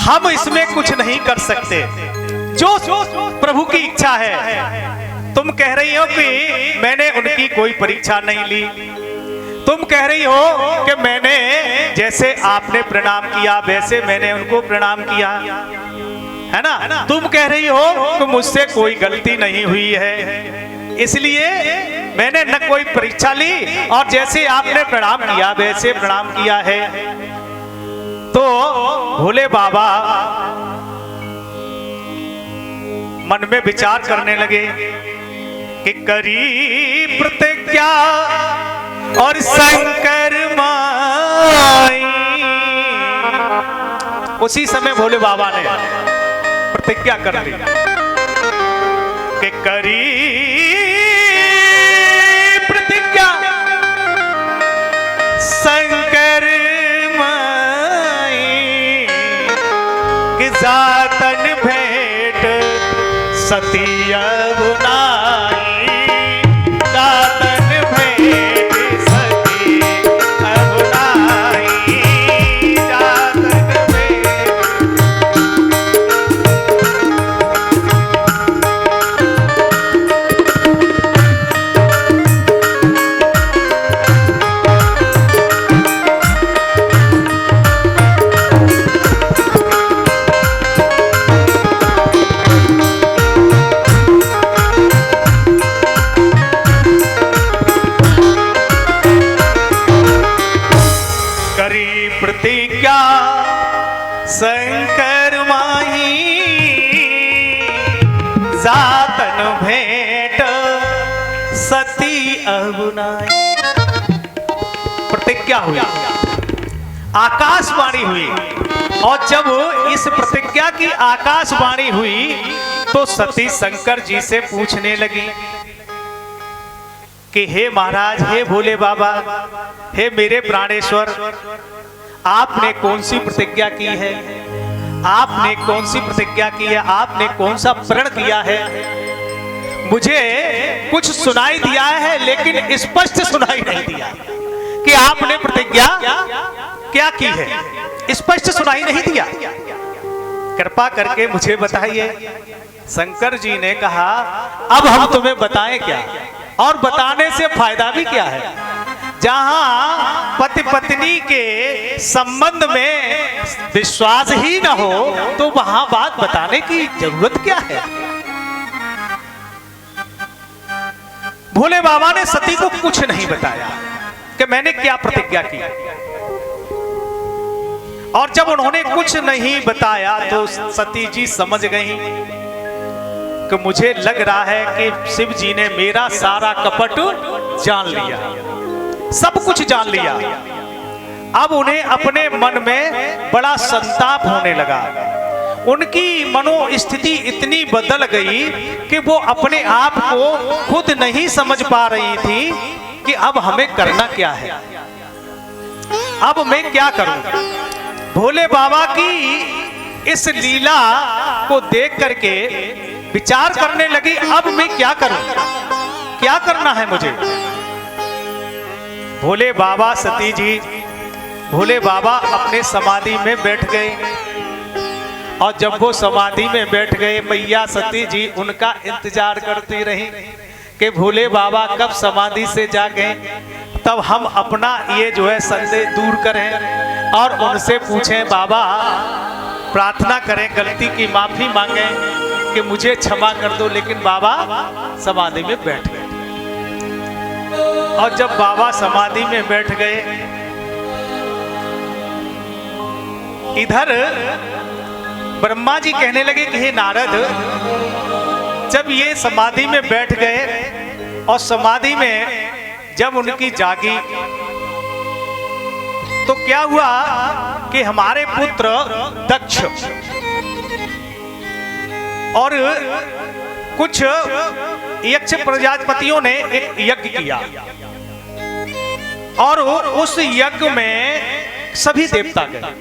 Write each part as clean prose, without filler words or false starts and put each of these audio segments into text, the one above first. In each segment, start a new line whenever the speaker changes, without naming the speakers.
हम इसमें कुछ नहीं कर सकते, जो प्रभु की इच्छा है। तुम कह रही हो कि मैंने उनकी कोई परीक्षा नहीं ली, तुम कह रही हो कि मैंने जैसे आपने प्रणाम किया वैसे मैंने उनको प्रणाम किया, है ना। तुम कह रही हो कि मुझसे कोई गलती नहीं हुई है, इसलिए मैंने न कोई परीक्षा ली और जैसे आपने प्रणाम किया वैसे प्रणाम किया है। तो भोले बाबा मन में विचार करने लगे कि करी प्रतिज्ञा और शंकर माई। उसी समय भोले बाबा ने प्रतिज्ञा कर ली कि करी प्रतिज्ञा शंकर माई कि जातन भेंट सती अबुनाई। जातन भेंट सती अबुनाई। जातन भेंट। प्रतिज्ञा शंकर माही जातन भेंट सती अबुनाई। प्रतिज्ञा हुई, आकाशवाणी हुई, और जब इस प्रतिज्ञा की आकाशवाणी हुई तो सती शंकर जी से पूछने लगी कि हे महाराज, हे भोले बाबा, हे मेरे प्राणेश्वर, आपने कौन सी प्रतिज्ञा की है? आपने कौन सी प्रतिज्ञा की है? आपने कौन सा प्रण किया है? मुझे कुछ सुनाई दिया है लेकिन स्पष्ट सुनाई नहीं दिया कि आपने प्रतिज्ञा क्या की है। स्पष्ट सुनाई नहीं दिया, कृपा करके मुझे बताइए। शंकर जी ने कहा, अब हम तुम्हें बताएं क्या, और बताने से फायदा भी क्या है? जहां पति पत्नी के संबंध में विश्वास ही न हो तो वहां बात बताने की जरूरत क्या है? भोले बाबा ने सती को कुछ नहीं बताया कि मैंने क्या प्रतिज्ञा की, और जब उन्होंने कुछ नहीं बताया तो सती जी समझ गई कि मुझे लग रहा है कि शिव जी ने मेरा सारा कपट जान लिया, सब कुछ जान लिया। अब उन्हें अपने मन में बड़ा संताप होने लगा। उनकी मनोस्थिति इतनी बदल गई कि वो अपने आप को खुद नहीं समझ पा रही थी कि अब हमें करना क्या है, अब मैं क्या करूं। भोले बाबा की इस लीला को देख करके विचार करने लगी, अब मैं क्या करूं, क्या करना है मुझे। भोले बाबा, सती जी, भोले बाबा अपने समाधि में बैठ गए, और जब वो समाधि में बैठ गए मैया सती जी उनका इंतजार करती रही कि भोले बाबा कब समाधि से जागे, तब हम अपना ये जो है संदेह दूर करें और उनसे पूछें, बाबा प्रार्थना करें, गलती की माफी मांगें कि मुझे क्षमा कर दो। लेकिन बाबा समाधि में बैठ गए, और जब बाबा समाधि में बैठ गए, इधर ब्रह्मा जी कहने लगे कि हे नारद, जब ये समाधि में बैठ गए और समाधि में जब उनकी जागी तो क्या हुआ कि हमारे पुत्र दक्ष और कुछ यक्ष प्रजापतियों ने एक यज्ञ किया, और उस यज्ञ में सभी देवता गए,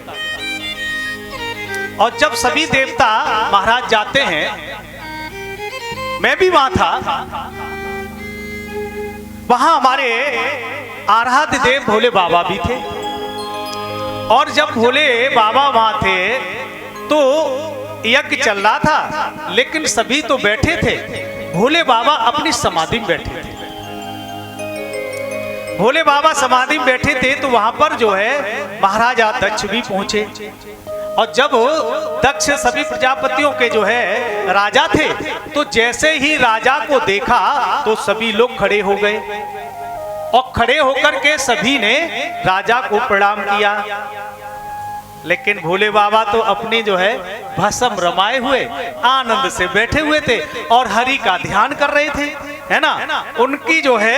और जब सभी देवता महाराज जाते हैं, मैं भी वहां था, वहां हमारे आराध्य देव भोले बाबा भी थे, और जब भोले बाबा वहां थे तो यज्ञ चल रहा था, लेकिन सभी तो बैठे थे, भोले बाबा अपनी समाधि में बैठे थे। भोले बाबा समाधि में बैठे थे तो वहां पर जो है महाराजा दक्ष भी पहुंचे। और जब दक्ष सभी प्रजापतियों के जो है राजा थे, तो जैसे ही राजा को देखा तो सभी लोग खड़े हो गए और खड़े होकर के सभी ने राजा को प्रणाम किया। लेकिन भोले बाबा तो अपनी जो है भस्म रमाए हुए आनंद से बैठे हुए थे और हरि का ध्यान कर रहे थे, है ना। उनकी जो है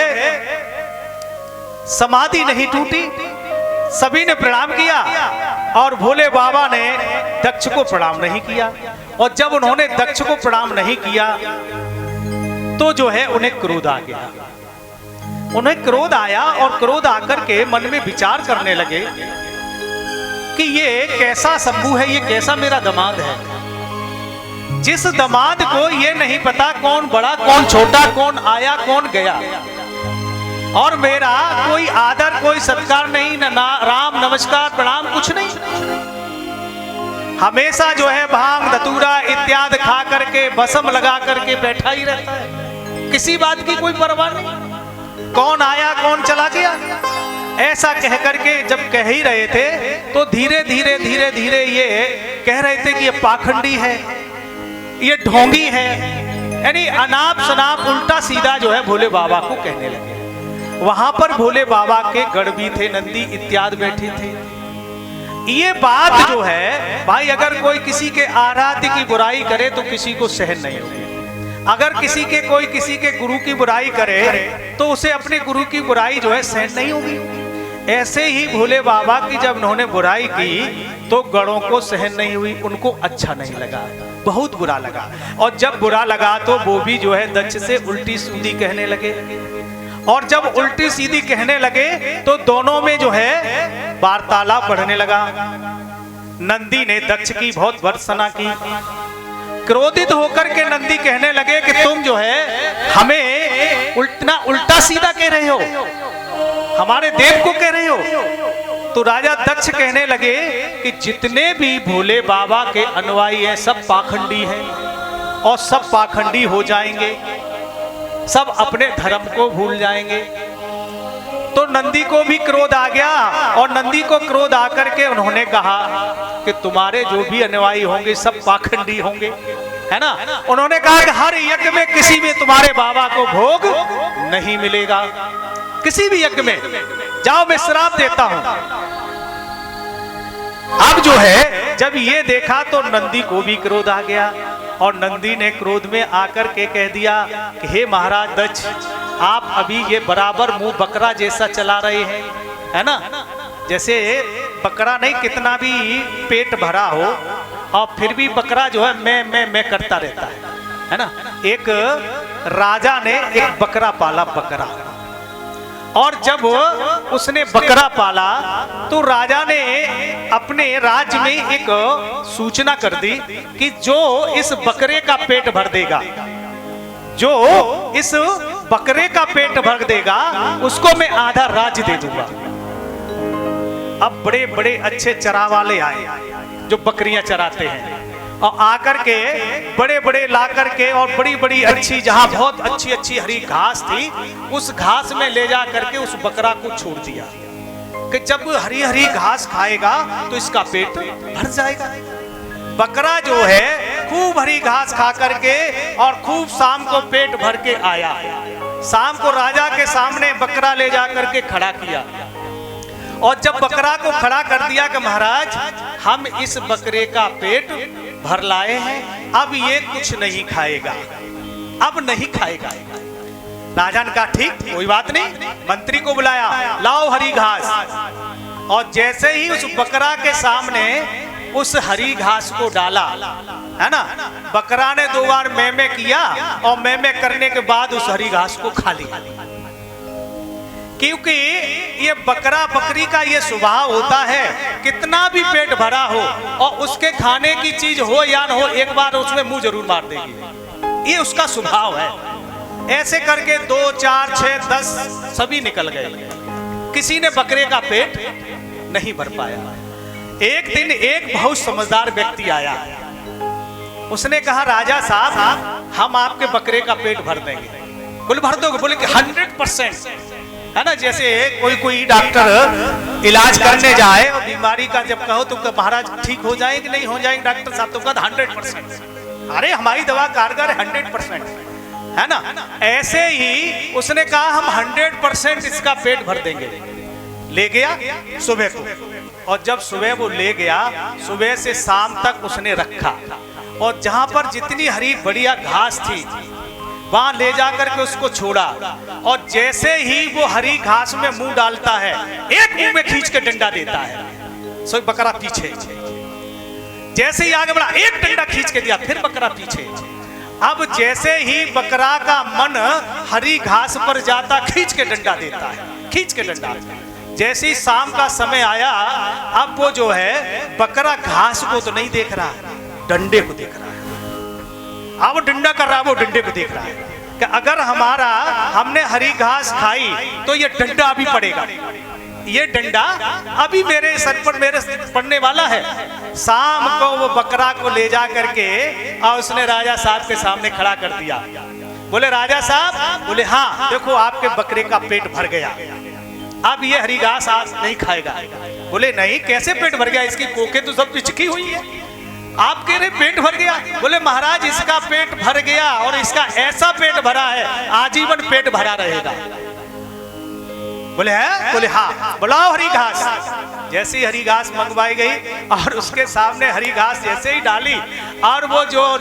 समाधि नहीं टूटी, सभी ने प्रणाम किया और भोले बाबा ने दक्ष को प्रणाम नहीं किया। और जब उन्होंने दक्ष को प्रणाम नहीं किया तो जो है उन्हें क्रोध आ गया। उन्हें क्रोध आया और क्रोध आकर के मन में विचार करने लगे कि ये कैसा शंभू है, ये कैसा मेरा दामाद है, जिस दामाद को ये नहीं पता कौन बड़ा कौन छोटा, कौन आया कौन गया, और मेरा कोई आदर कोई सत्कार नहीं, ना राम नमस्कार प्रणाम कुछ नहीं। हमेशा जो है भांग धतूरा इत्यादि खा करके भस्म लगा करके बैठा ही रहता है, किसी बात की कोई परवाह नहीं, कौन आया कौन चला गया। ऐसा कह करके जब कह ही रहे थे तो धीरे धीरे धीरे धीरे ये कह रहे थे कि ये पाखंडी है, ये ढोंगी है, यानी अनाप शनाप उल्टा सीधा जो है भोले बाबा को कहने लगे। वहां पर भोले बाबा के गढ़ भी थे, नंदी इत्यादि बैठे थे। ये बात जो है भाई, अगर कोई किसी के आराध्य की बुराई करे तो किसी को सहन नहीं होगी। अगर कोई किसी के गुरु की बुराई करे तो उसे अपने गुरु की बुराई जो है सहन नहीं होगी। ऐसे ही भोले बाबा की जब उन्होंने बुराई की तो गणों को सहन नहीं हुई, उनको अच्छा नहीं लगा, बहुत बुरा लगा। और जब बुरा लगा तो वो भी जो है दक्ष से उल्टी सीधी कहने लगे। और जब उल्टी सीधी कहने लगे तो दोनों में जो है वार्तालाप बढ़ने लगा। नंदी ने दक्ष की बहुत भर्त्सना की। क्रोधित होकर के नंदी कहने लगे कि तुम जो है हमें उल्टा सीधा कह रहे हो, हमारे देव को कह रहे हो। तो राजा दक्ष कहने लगे कि जितने भी भोले बाबा के अनुयायी हैं सब पाखंडी हैं और सब पाखंडी हो जाएंगे, सब अपने धर्म को भूल जाएंगे। तो नंदी को भी क्रोध आ गया और नंदी को क्रोध आकर के उन्होंने कहा कि तुम्हारे जो भी अनुयायी होंगे सब पाखंडी होंगे, है ना। उन्होंने कहा कि हर यज्ञ में किसी भी तुम्हारे बाबा को भोग नहीं मिलेगा, किसी भी यज्ञ में जाओ, मैं श्राप देता हूं। अब जो है जब ये देखा तो नंदी को भी क्रोध आ गया और नंदी ने क्रोध में आकर के कह दिया कि हे महाराज दक्ष, आप अभी ये बराबर मुंह बकरा जैसा चला रहे हैं, है ना। जैसे बकरा नहीं, कितना भी पेट भरा हो और फिर भी बकरा जो है मैं करता रहता है ना। एक राजा ने एक बकरा पाला, बकरा, और जब उसने बकरा पाला तो राजा ने अपने राज्य में एक सूचना कर दी कि जो इस बकरे का पेट भर देगा, जो इस बकरे का पेट भर देगा उसको मैं आधा राज्य दे दूंगा। अब बड़े बड़े अच्छे चरा वाले आए जो बकरियां चराते हैं और आकर के बड़े बड़े ला करके और बड़ी बड़ी अच्छी, जहां बहुत अच्छी अच्छी हरी घास थी, उस घास में ले जा करके उस बकरा को छोड़ दिया कि जब हरी हरी घास खाएगा तो इसका पेट भर जाएगा। बकरा जो है खूब हरी घास खा करके और खूब शाम को पेट भर के आया। शाम को राजा के सामने बकरा ले जा करके खड़ा किया और जब बकरा को खड़ा कर दिया कि महाराज हम इस बकरे का पेट भर लाए हैं, अब ये कुछ नहीं खाएगा, अब नहीं खाएगा। राजा ने कहा ठीक, कोई बात नहीं। मंत्री को बुलाया, लाओ हरी घास, और जैसे ही उस बकरा के सामने उस हरी घास को डाला, है ना, बकरा ने 2 बार मैं किया और मैं करने के बाद उस हरी घास को खा लिया। क्योंकि ये बकरा बकरी का ये स्वभाव होता है, कितना भी पेट भरा हो और उसके खाने की चीज हो या न हो, एक बार उसमें मुंह जरूर मार देगी, ये उसका स्वभाव है। ऐसे करके 2, 4, 6, 10 सभी निकल गए, किसी ने बकरे का पेट नहीं भर पाया। एक दिन एक बहुत समझदार व्यक्ति आया, उसने कहा राजा साहब हम आपके बकरे का पेट भर देंगे। बोले भर दोगे? बोले 100%, है ना। जैसे कोई डॉक्टर इलाज करने जाए और बीमारी का जब कहो तो महाराज ठीक हो जाए कि नहीं हो जाएंगे डॉक्टर साहब, तो कहता 100%। अरे हमारी दवा कारगर है 100%, है ना। ऐसे ही उसने कहा हम 100% इसका पेट भर देंगे। ले गया सुबह को, और जब सुबह वो ले गया, सुबह से शाम तक उसने रखा, और जहां पर जितनी हरी बढ़िया घास थी वहां ले जाकर के उसको छोड़ा, और जैसे ही वो हरी घास में मुंह डालता है, एक मुंह में खींच के डंडा देता है। सो बकरा पीछे, जैसे ही आगे बढ़ा एक डंडा खींच के दिया, फिर बकरा पीछे। अब जैसे ही बकरा का मन हरी घास पर जाता, खींच के डंडा देता है, खींच के डंडा। जैसे ही शाम का समय आया, अब वो जो है बकरा घास को तो नहीं देख रहा, डंडे को देख रहा है। अब वो डंडा कर रहा है, वो डंडे को देख रहा है कि अगर हमने हरी घास खाई तो ये डंडा अभी पड़ेगा, ये डंडा अभी मेरे सर पर मेरे पड़ने वाला है। शाम को वो बकरा को ले जा करके और उसने राजा साहब के सामने खड़ा कर दिया। बोले राजा साहब, बोले हाँ देखो आपके बकरे का पेट भर गया, अब ये हरी घास आज नहीं खाएगा। बोले नहीं, कैसे पेट भर गया? इसकी कोखें तो सब पिचकी हुई है, आप कह रहे पेट भर गया। बोले महाराज इसका पेट भर गया, और इसका ऐसा पेट भरा है आजीवन पेट भरा रहेगा। बोले है? बोले हाँ। बुलाओ हरी घास। जैसे ही हरी घास मंगवाई गई और उसके सामने हरी घास जैसे ही डाली, और वो जो